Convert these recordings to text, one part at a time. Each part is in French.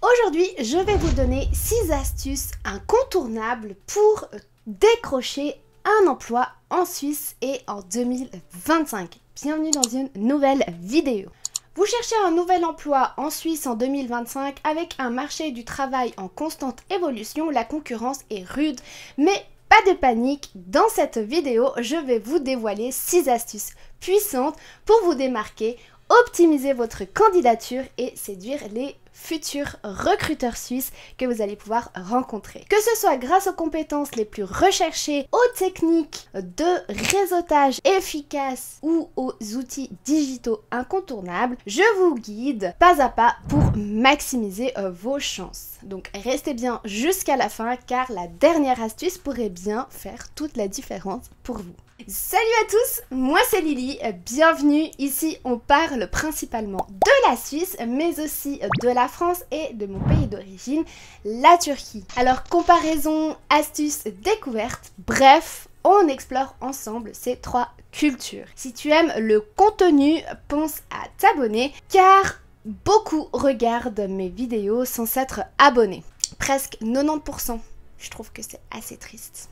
Aujourd'hui, je vais vous donner 6 astuces incontournables pour décrocher un emploi en Suisse et en 2025. Bienvenue dans une nouvelle vidéo. Vous cherchez un nouvel emploi en Suisse en 2025 avec un marché du travail en constante évolution, la concurrence est rude, mais pas de panique, dans cette vidéo, je vais vous dévoiler 6 astuces puissantes pour vous démarquer, optimiser votre candidature et séduire les futurs recruteurs suisses que vous allez pouvoir rencontrer. Que ce soit grâce aux compétences les plus recherchées, aux techniques de réseautage efficaces ou aux outils digitaux incontournables, je vous guide pas à pas pour maximiser vos chances. Donc restez bien jusqu'à la fin car la dernière astuce pourrait bien faire toute la différence pour vous. Salut à tous, moi c'est Lily, bienvenue. Ici on parle principalement de la Suisse mais aussi de la France et de mon pays d'origine, la Turquie. Alors comparaison, astuces, découvertes, bref, on explore ensemble ces 3 cultures. Si tu aimes le contenu, pense à t'abonner car beaucoup regardent mes vidéos sans s'être abonnés. Presque 90%. Je trouve que c'est assez triste.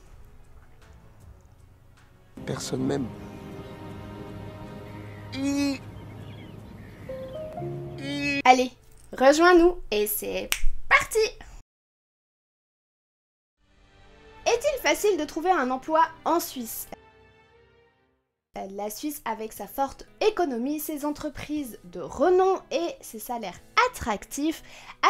Personne m'aime. Allez, rejoins-nous et c'est parti! Est-il facile de trouver un emploi en Suisse? La Suisse, avec sa forte économie, ses entreprises de renom et ses salaires attractifs,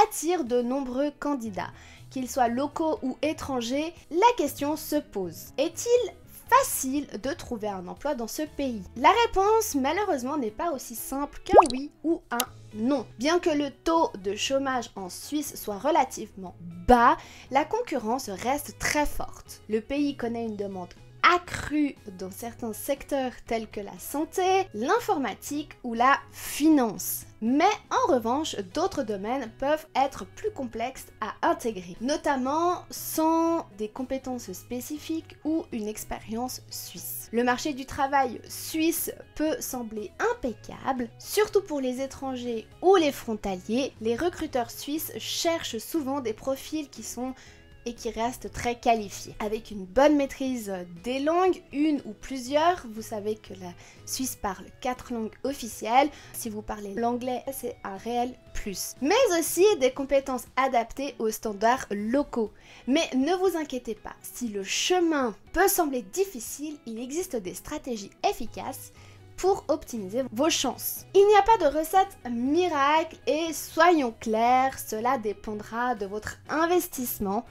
attire de nombreux candidats. Qu'ils soient locaux ou étrangers, la question se pose. Est-il facile de trouver un emploi dans ce pays? La réponse, malheureusement, n'est pas aussi simple qu'un oui ou un non. Bien que le taux de chômage en Suisse soit relativement bas, la concurrence reste très forte. Le pays connaît une demande accrue dans certains secteurs tels que la santé, l'informatique ou la finance. Mais en revanche, d'autres domaines peuvent être plus complexes à intégrer, notamment sans des compétences spécifiques ou une expérience suisse. Le marché du travail suisse peut sembler impeccable, surtout pour les étrangers ou les frontaliers. Les recruteurs suisses cherchent souvent des profils qui restent très qualifiés. Avec une bonne maîtrise des langues, une ou plusieurs, vous savez que la Suisse parle 4 langues officielles. Si vous parlez l'anglais, c'est un réel plus. Mais aussi des compétences adaptées aux standards locaux. Mais ne vous inquiétez pas, si le chemin peut sembler difficile, il existe des stratégies efficaces pour optimiser vos chances. Il n'y a pas de recette miracle et soyons clairs, cela dépendra de votre investissement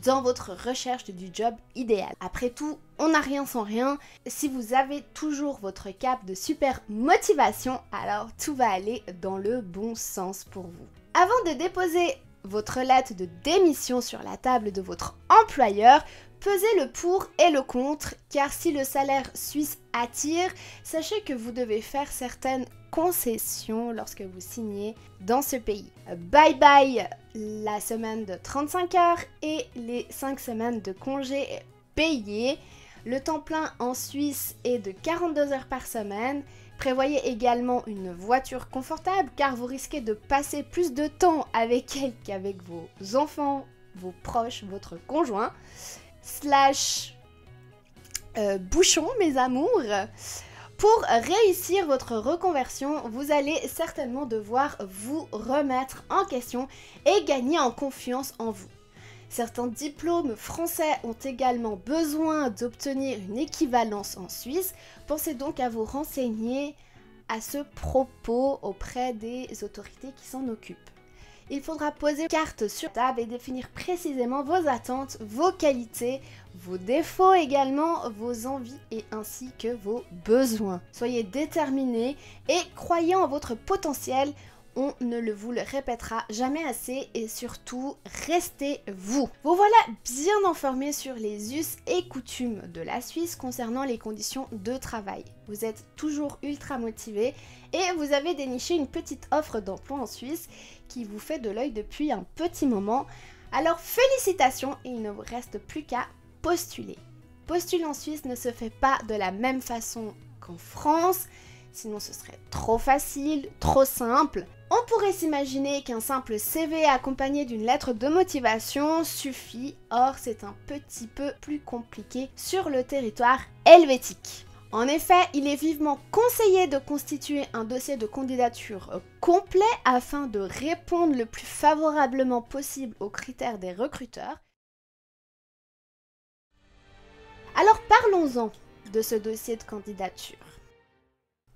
dans votre recherche du job idéal. Après tout, on n'a rien sans rien. Si vous avez toujours votre cap de super motivation, alors tout va aller dans le bon sens pour vous. Avant de déposer votre lettre de démission sur la table de votre employeur, pesez le pour et le contre, car si le salaire suisse attire, sachez que vous devez faire certaines concessions lorsque vous signez dans ce pays. Bye bye la semaine de 35 heures et les 5 semaines de congés payés. Le temps plein en Suisse est de 42 heures par semaine. Prévoyez également une voiture confortable car vous risquez de passer plus de temps avec elle qu'avec vos enfants, vos proches, votre conjoint. Bouchon, mes amours. Pour réussir votre reconversion, vous allez certainement devoir vous remettre en question et gagner en confiance en vous. Certains diplômes français ont également besoin d'obtenir une équivalence en Suisse. Pensez donc à vous renseigner à ce propos auprès des autorités qui s'en occupent. Il faudra poser carte sur table et définir précisément vos attentes, vos qualités, vos défauts également, vos envies et ainsi que vos besoins. Soyez déterminés et croyez en votre potentiel. On ne vous le répétera jamais assez et surtout, restez vous. Vous voilà bien informés sur les us et coutumes de la Suisse concernant les conditions de travail. Vous êtes toujours ultra motivé et vous avez déniché une petite offre d'emploi en Suisse qui vous fait de l'œil depuis un petit moment. Alors félicitations et il ne vous reste plus qu'à postuler. Postuler en Suisse ne se fait pas de la même façon qu'en France, sinon ce serait trop facile, trop simple. On pourrait s'imaginer qu'un simple CV accompagné d'une lettre de motivation suffit, or c'est un petit peu plus compliqué sur le territoire helvétique. En effet, il est vivement conseillé de constituer un dossier de candidature complet afin de répondre le plus favorablement possible aux critères des recruteurs. Alors parlons-en de ce dossier de candidature.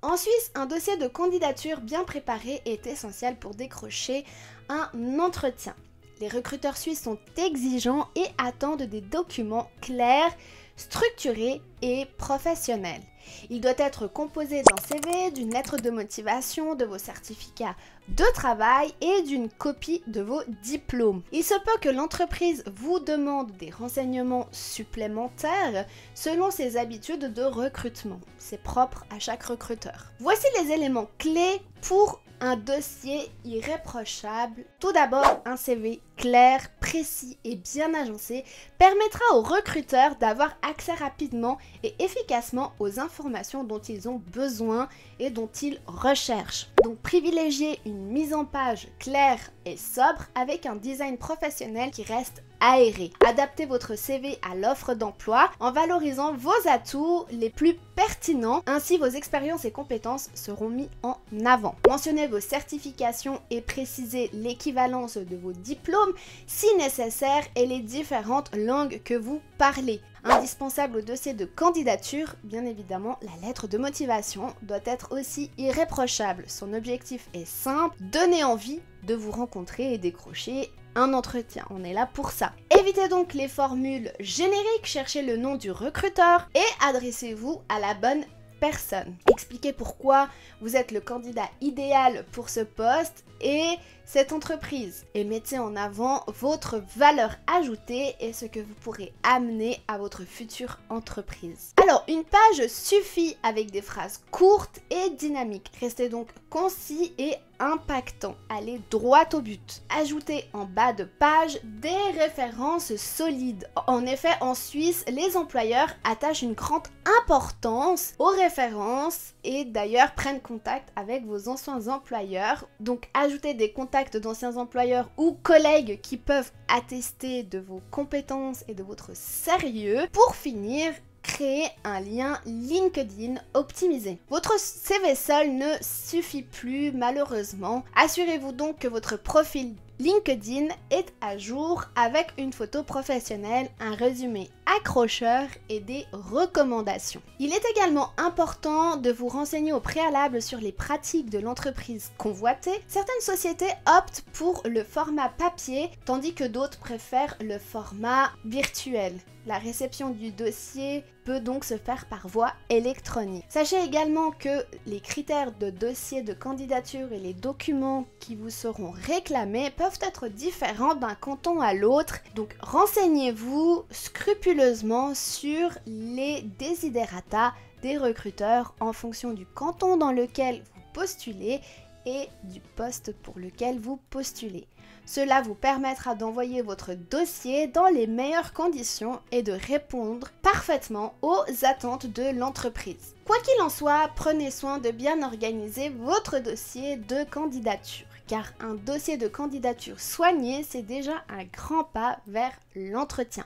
En Suisse, un dossier de candidature bien préparé est essentiel pour décrocher un entretien. Les recruteurs suisses sont exigeants et attendent des documents clairs, structurés et professionnels. Il doit être composé d'un CV, d'une lettre de motivation, de vos certificats de travail et d'une copie de vos diplômes. Il se peut que l'entreprise vous demande des renseignements supplémentaires selon ses habitudes de recrutement. C'est propre à chaque recruteur. Voici les éléments clés pour un dossier irréprochable. Tout d'abord, un CV clair, précis et bien agencé permettra aux recruteurs d'avoir accès rapidement et efficacement aux informations dont ils ont besoin et dont ils recherchent. Donc privilégiez une mise en page claire et sobre avec un design professionnel qui reste aéré. Adaptez votre CV à l'offre d'emploi en valorisant vos atouts les plus pertinents, ainsi vos expériences et compétences seront mis en avant. Mentionnez vos certifications et précisez l'équivalence de vos diplômes si nécessaire et les différentes langues que vous parlez. Indispensable au dossier de candidature, bien évidemment, la lettre de motivation doit être aussi irréprochable. Son objectif est simple, donner envie de vous rencontrer et décrocher un entretien. On est là pour ça. Évitez donc les formules génériques, cherchez le nom du recruteur et adressez-vous à la bonne personne. Expliquez pourquoi vous êtes le candidat idéal pour ce poste et cette entreprise. Et mettez en avant votre valeur ajoutée et ce que vous pourrez amener à votre future entreprise. Alors, une page suffit avec des phrases courtes et dynamiques. Restez donc concis et impactant. Allez droit au but. Ajoutez en bas de page des références solides. En effet, en Suisse, les employeurs attachent une grande importance aux références et d'ailleurs prennent contact avec vos anciens employeurs. Donc, ajoutez des contacts d'anciens employeurs ou collègues qui peuvent attester de vos compétences et de votre sérieux. Pour finir, créer un lien LinkedIn optimisé. Votre CV seul ne suffit plus malheureusement. Assurez-vous donc que votre profil LinkedIn est à jour avec une photo professionnelle, un résumé accrocheur et des recommandations. Il est également important de vous renseigner au préalable sur les pratiques de l'entreprise convoitée. Certaines sociétés optent pour le format papier, tandis que d'autres préfèrent le format virtuel. La réception du dossier peut donc se faire par voie électronique. Sachez également que les critères de dossier de candidature et les documents qui vous seront réclamés peuvent être différents d'un canton à l'autre. Donc renseignez-vous scrupuleusement sur les desiderata des recruteurs en fonction du canton dans lequel vous postulez et du poste pour lequel vous postulez. Cela vous permettra d'envoyer votre dossier dans les meilleures conditions et de répondre parfaitement aux attentes de l'entreprise. Quoi qu'il en soit, prenez soin de bien organiser votre dossier de candidature, car un dossier de candidature soigné, c'est déjà un grand pas vers l'entretien.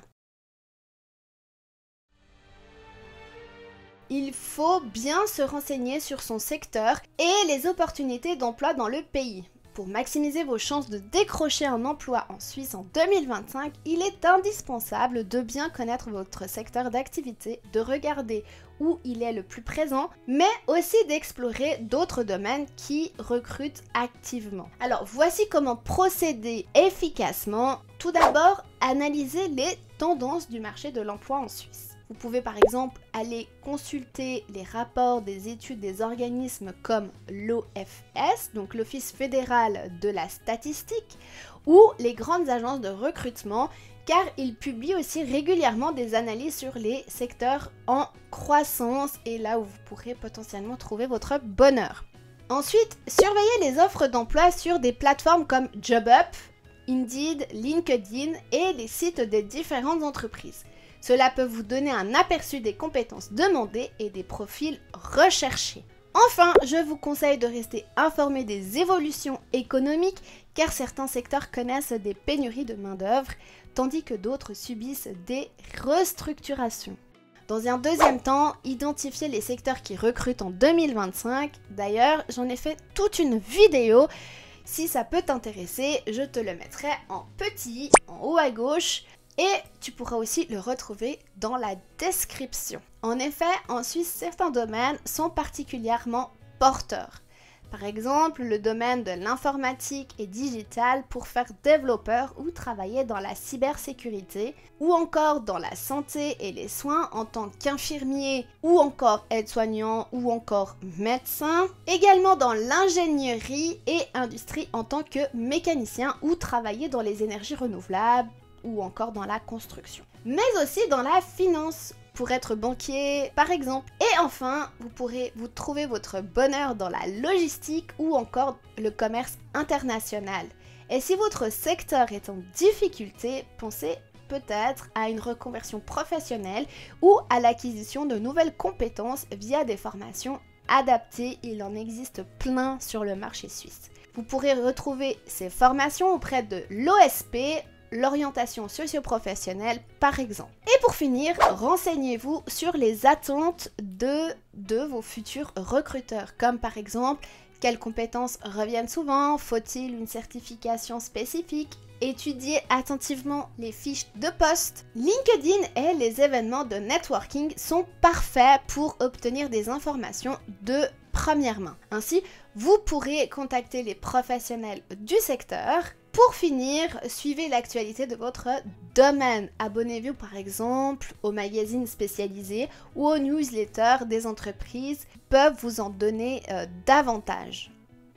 Il faut bien se renseigner sur son secteur et les opportunités d'emploi dans le pays. Pour maximiser vos chances de décrocher un emploi en Suisse en 2025, il est indispensable de bien connaître votre secteur d'activité, de regarder où il est le plus présent, mais aussi d'explorer d'autres domaines qui recrutent activement. Alors voici comment procéder efficacement. Tout d'abord, analysez les tendances du marché de l'emploi en Suisse. Vous pouvez par exemple aller consulter les rapports des études des organismes comme l'OFS, donc l'Office fédéral de la statistique, ou les grandes agences de recrutement, car ils publient aussi régulièrement des analyses sur les secteurs en croissance et là où vous pourrez potentiellement trouver votre bonheur. Ensuite, surveillez les offres d'emploi sur des plateformes comme JobUp, Indeed, LinkedIn et les sites des différentes entreprises. Cela peut vous donner un aperçu des compétences demandées et des profils recherchés. Enfin, je vous conseille de rester informé des évolutions économiques car certains secteurs connaissent des pénuries de main-d'œuvre tandis que d'autres subissent des restructurations. Dans un deuxième temps, identifiez les secteurs qui recrutent en 2025. D'ailleurs, j'en ai fait toute une vidéo. Si ça peut t'intéresser, je te le mettrai en petit, en haut à gauche. Et tu pourras aussi le retrouver dans la description. En effet, en Suisse, certains domaines sont particulièrement porteurs. Par exemple, le domaine de l'informatique et digital pour faire développeur ou travailler dans la cybersécurité, ou encore dans la santé et les soins en tant qu'infirmier, ou encore aide-soignant, ou encore médecin. Également dans l'ingénierie et industrie en tant que mécanicien ou travailler dans les énergies renouvelables, ou encore dans la construction. Mais aussi dans la finance, pour être banquier par exemple. Et enfin, vous pourrez vous trouver votre bonheur dans la logistique ou encore le commerce international. Et si votre secteur est en difficulté, pensez peut-être à une reconversion professionnelle ou à l'acquisition de nouvelles compétences via des formations adaptées. Il en existe plein sur le marché suisse. Vous pourrez retrouver ces formations auprès de l'OSP, l'orientation socio-professionnelle par exemple. Et pour finir, renseignez-vous sur les attentes de vos futurs recruteurs, comme par exemple, quelles compétences reviennent souvent, faut-il une certification spécifique, étudiez attentivement les fiches de poste. LinkedIn et les événements de networking sont parfaits pour obtenir des informations de première main. Ainsi, vous pourrez contacter les professionnels du secteur. Pour finir, suivez l'actualité de votre domaine. Abonnez-vous par exemple aux magazines spécialisés ou aux newsletters des entreprises qui peuvent vous en donner davantage.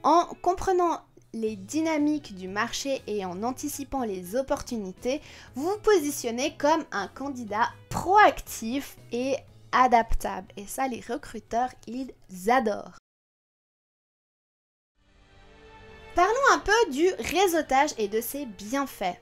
En comprenant les dynamiques du marché et en anticipant les opportunités, vous vous positionnez comme un candidat proactif et adaptable. Et ça, les recruteurs, ils adorent. Parlons un peu du réseautage et de ses bienfaits.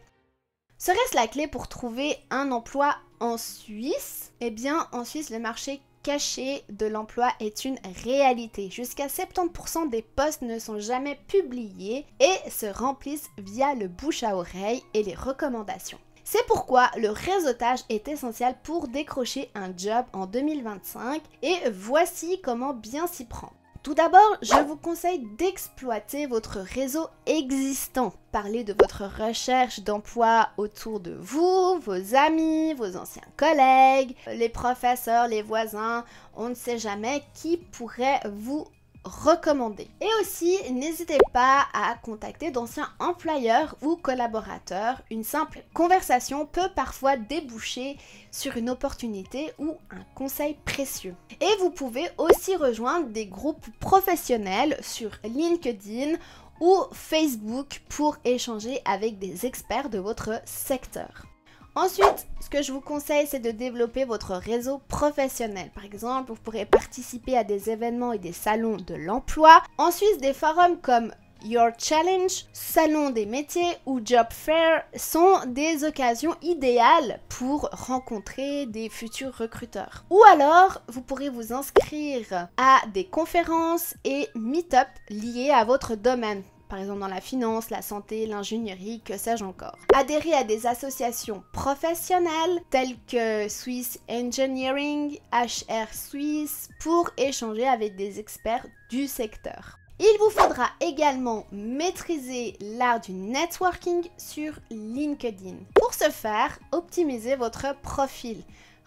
Serait-ce la clé pour trouver un emploi en Suisse? Eh bien, en Suisse, le marché caché de l'emploi est une réalité. Jusqu'à 70% des postes ne sont jamais publiés et se remplissent via le bouche à oreille et les recommandations. C'est pourquoi le réseautage est essentiel pour décrocher un job en 2025 et voici comment bien s'y prendre. Tout d'abord, je vous conseille d'exploiter votre réseau existant. Parlez de votre recherche d'emploi autour de vous, vos amis, vos anciens collègues, les professeurs, les voisins. On ne sait jamais qui pourrait vous recommander. Et aussi, n'hésitez pas à contacter d'anciens employeurs ou collaborateurs. Une simple conversation peut parfois déboucher sur une opportunité ou un conseil précieux. Et vous pouvez aussi rejoindre des groupes professionnels sur LinkedIn ou Facebook pour échanger avec des experts de votre secteur. Ensuite, ce que je vous conseille, c'est de développer votre réseau professionnel. Par exemple, vous pourrez participer à des événements et des salons de l'emploi. En Suisse, des forums comme Your Challenge, Salon des métiers ou Job Fair sont des occasions idéales pour rencontrer des futurs recruteurs. Ou alors, vous pourrez vous inscrire à des conférences et meet-up liés à votre domaine. Par exemple dans la finance, la santé, l'ingénierie, que sais-je encore. Adhérez à des associations professionnelles telles que Swiss Engineering, HR Suisse pour échanger avec des experts du secteur. Il vous faudra également maîtriser l'art du networking sur LinkedIn. Pour ce faire, optimisez votre profil.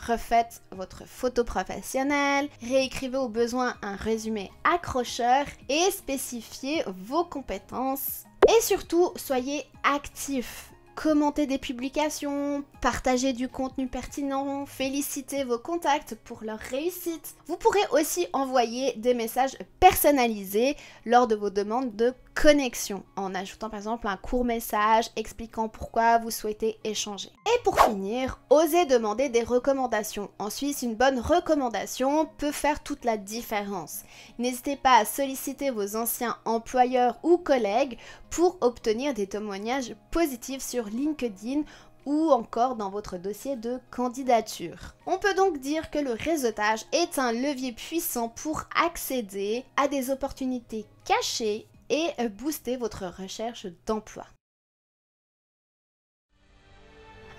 Refaites votre photo professionnelle, réécrivez au besoin un résumé accrocheur et spécifiez vos compétences. Et surtout, soyez actifs. Commentez des publications, partagez du contenu pertinent, félicitez vos contacts pour leur réussite. Vous pourrez aussi envoyer des messages personnalisés lors de vos demandes de connexion, en ajoutant par exemple un court message expliquant pourquoi vous souhaitez échanger. Et pour finir, osez demander des recommandations. En Suisse, une bonne recommandation peut faire toute la différence. N'hésitez pas à solliciter vos anciens employeurs ou collègues pour obtenir des témoignages positifs sur LinkedIn ou encore dans votre dossier de candidature. On peut donc dire que le réseautage est un levier puissant pour accéder à des opportunités cachées et booster votre recherche d'emploi.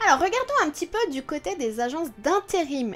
Alors regardons un petit peu du côté des agences d'intérim.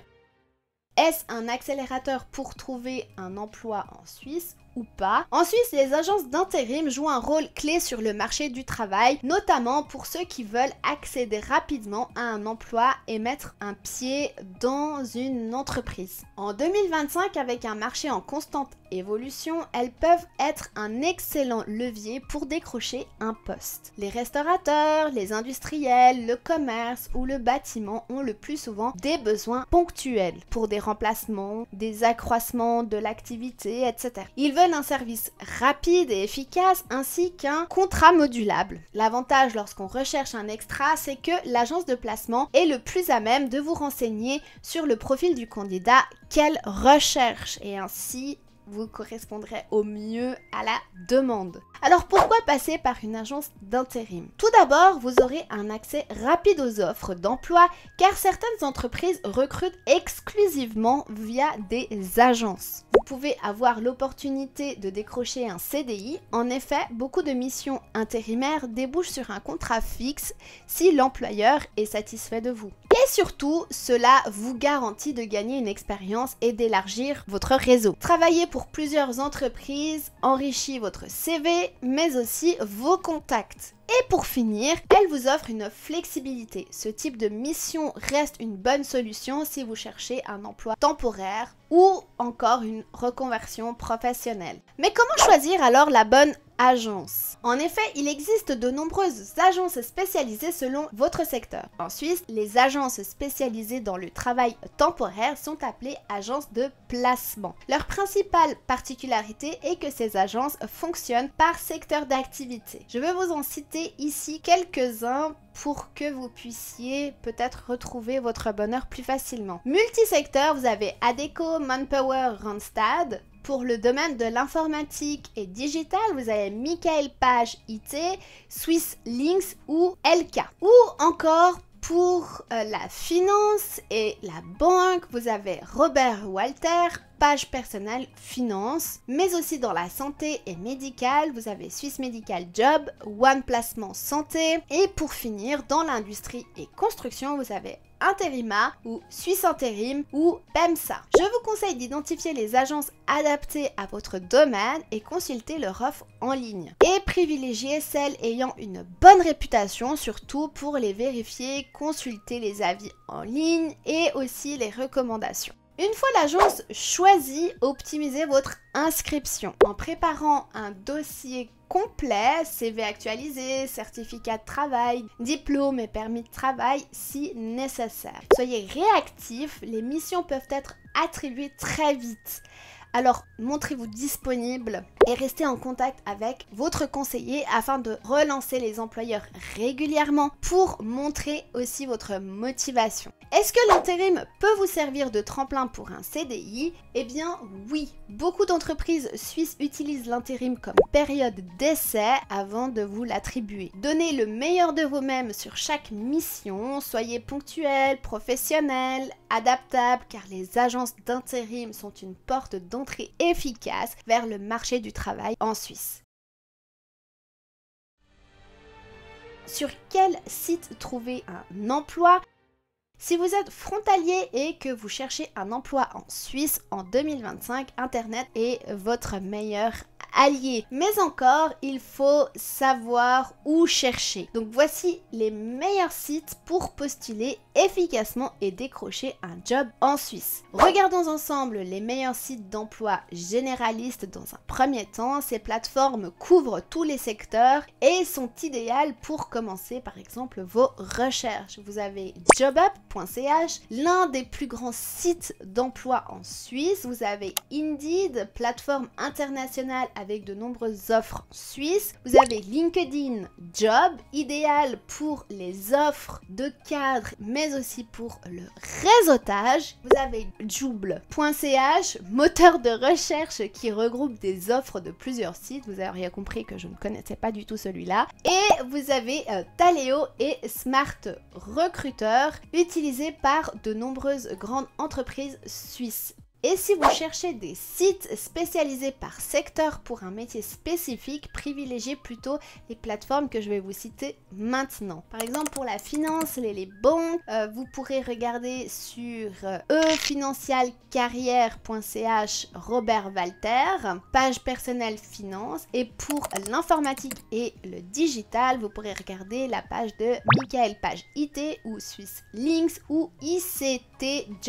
Est-ce un accélérateur pour trouver un emploi en Suisse ou pas? En Suisse, les agences d'intérim jouent un rôle clé sur le marché du travail, notamment pour ceux qui veulent accéder rapidement à un emploi et mettre un pied dans une entreprise. En 2025, avec un marché en constante évolution, elles peuvent être un excellent levier pour décrocher un poste. Les restaurateurs, les industriels, le commerce ou le bâtiment ont le plus souvent des besoins ponctuels pour des remplacements, des accroissements de l'activité, etc. Ils veulent un service rapide et efficace ainsi qu'un contrat modulable. L'avantage lorsqu'on recherche un extra, c'est que l'agence de placement est le plus à même de vous renseigner sur le profil du candidat qu'elle recherche et ainsi vous correspondrez au mieux à la demande. Alors pourquoi passer par une agence d'intérim? Tout d'abord, vous aurez un accès rapide aux offres d'emploi car certaines entreprises recrutent exclusivement via des agences. Vous pouvez avoir l'opportunité de décrocher un CDI. En effet, beaucoup de missions intérimaires débouchent sur un contrat fixe si l'employeur est satisfait de vous. Et surtout, cela vous garantit de gagner une expérience et d'élargir votre réseau. Travailler pour plusieurs entreprises enrichit votre CV, mais aussi vos contacts. Et pour finir, elle vous offre une flexibilité. Ce type de mission reste une bonne solution si vous cherchez un emploi temporaire ou encore une reconversion professionnelle. Mais comment choisir alors la bonne agence? En effet, il existe de nombreuses agences spécialisées selon votre secteur. En Suisse, les agences spécialisées dans le travail temporaire sont appelées agences de placement. Leur principale particularité est que ces agences fonctionnent par secteur d'activité. Je vais vous en citer ici quelques-uns pour que vous puissiez peut-être retrouver votre bonheur plus facilement. Multisecteur, vous avez Adecco, Manpower, Randstad. Pour le domaine de l'informatique et digital, vous avez Michael Page IT, Swiss Links ou LK. Ou encore pour la finance et la banque, vous avez Robert Walter, Page personnelle finance, mais aussi dans la santé et médicale, vous avez Swiss Medical Job, One Placement Santé, et pour finir, dans l'industrie et construction, vous avez Interima ou Suisse Intérim ou PEMSA. Je vous conseille d'identifier les agences adaptées à votre domaine et consulter leur offre en ligne. Et privilégier celles ayant une bonne réputation, surtout pour les vérifier, consulter les avis en ligne et aussi les recommandations. Une fois l'agence choisie, optimisez votre inscription en préparant un dossier complet, CV actualisé, certificat de travail, diplôme et permis de travail si nécessaire. Soyez réactifs, les missions peuvent être attribuées très vite. Alors, montrez-vous disponible et restez en contact avec votre conseiller afin de relancer les employeurs régulièrement pour montrer aussi votre motivation. Est-ce que l'intérim peut vous servir de tremplin pour un CDI? Eh bien oui, beaucoup d'entreprises suisses utilisent l'intérim comme période d'essai avant de vous l'attribuer. Donnez le meilleur de vous-même sur chaque mission, soyez ponctuel, professionnel, adaptable car les agences d'intérim sont une porte d'entrée efficace vers le marché du travail en Suisse. Sur quel site trouver un emploi? Si vous êtes frontalier et que vous cherchez un emploi en Suisse en 2025, Internet est votre meilleur allié. Mais encore, il faut savoir où chercher. Donc voici les meilleurs sites pour postuler efficacement et décrocher un job en Suisse. Regardons ensemble les meilleurs sites d'emploi généralistes dans un premier temps. Ces plateformes couvrent tous les secteurs et sont idéales pour commencer par exemple vos recherches. Vous avez jobup.ch, l'un des plus grands sites d'emploi en Suisse. Vous avez Indeed, plateforme internationale avec avec de nombreuses offres suisses. Vous avez LinkedIn Job, idéal pour les offres de cadre, mais aussi pour le réseautage. Vous avez Joobl.ch, moteur de recherche qui regroupe des offres de plusieurs sites. Vous auriez compris que je ne connaissais pas du tout celui-là. Et vous avez Taleo et Smart Recruiter, utilisés par de nombreuses grandes entreprises suisses. Et si vous cherchez des sites spécialisés par secteur pour un métier spécifique, privilégiez plutôt les plateformes que je vais vous citer maintenant. Par exemple, pour la finance, les banques, vous pourrez regarder sur efinancialcarrière.ch Robert Walter, page personnelle finance. Et pour l'informatique et le digital, vous pourrez regarder la page de Michael Page IT ou Swiss Links ou ictjob.ch.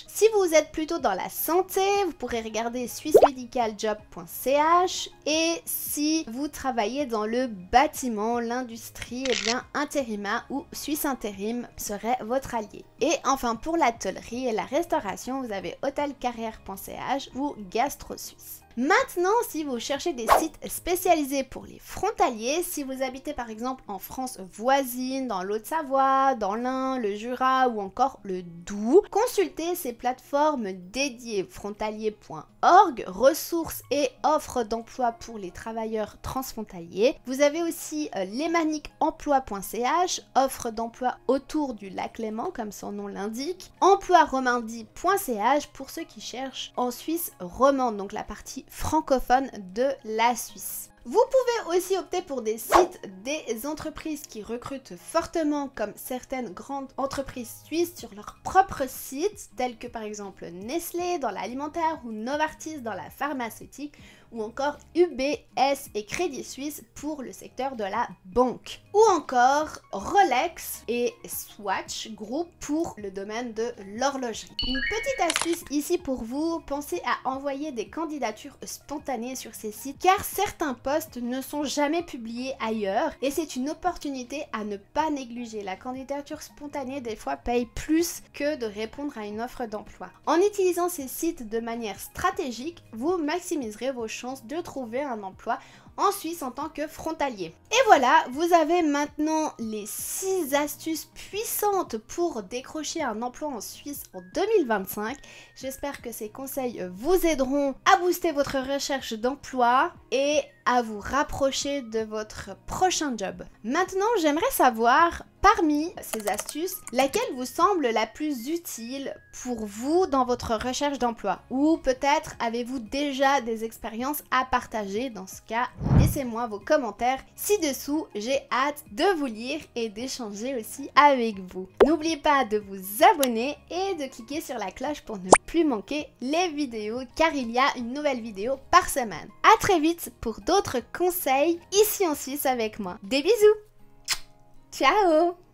Si vous êtes plutôt dans la santé, vous pourrez regarder swissmedicaljob.ch, et si vous travaillez dans le bâtiment, l'industrie, eh bien Interima ou Suisse Intérim serait votre allié. Et enfin pour l'hôtellerie et la restauration, vous avez hôtelcarrière.ch ou Gastro Suisse. Maintenant, si vous cherchez des sites spécialisés pour les frontaliers, si vous habitez par exemple en France voisine, dans l'Haute-Savoie, dans l'Ain, le Jura ou encore le Doubs, consultez ces plateformes dédiées frontalier.org, ressources et offres d'emploi pour les travailleurs transfrontaliers. Vous avez aussi lemaniquemploi.ch, offre d'emploi autour du lac Léman comme son nom l'indique, emploiromandie.ch pour ceux qui cherchent en Suisse romande, donc la partie francophone de la Suisse. Vous pouvez aussi opter pour des sites des entreprises qui recrutent fortement, comme certaines grandes entreprises suisses sur leur propre site, tels que par exemple Nestlé dans l'alimentaire ou Novartis dans la pharmaceutique, ou encore UBS et Crédit Suisse pour le secteur de la banque. Ou encore Rolex et Swatch Group pour le domaine de l'horlogerie. Une petite astuce ici pour vous, pensez à envoyer des candidatures spontanées sur ces sites car certains postes ne sont jamais publiés ailleurs et c'est une opportunité à ne pas négliger. La candidature spontanée des fois paye plus que de répondre à une offre d'emploi. En utilisant ces sites de manière stratégique, vous maximiserez vos chances de trouver un emploi en Suisse en tant que frontalier. Et voilà, vous avez maintenant les 6 astuces puissantes pour décrocher un emploi en Suisse en 2025. J'espère que ces conseils vous aideront à booster votre recherche d'emploi et à vous rapprocher de votre prochain job. Maintenant, j'aimerais savoir, parmi ces astuces, laquelle vous semble la plus utile pour vous dans votre recherche d'emploi? Ou peut-être avez-vous déjà des expériences à partager? Dans ce cas, laissez-moi vos commentaires ci-dessous. J'ai hâte de vous lire et d'échanger aussi avec vous. N'oubliez pas de vous abonner et de cliquer sur la cloche pour ne plus manquer les vidéos, car il y a une nouvelle vidéo par semaine. À très vite pour d'autres conseils ici en Suisse avec moi. Des bisous! Ciao!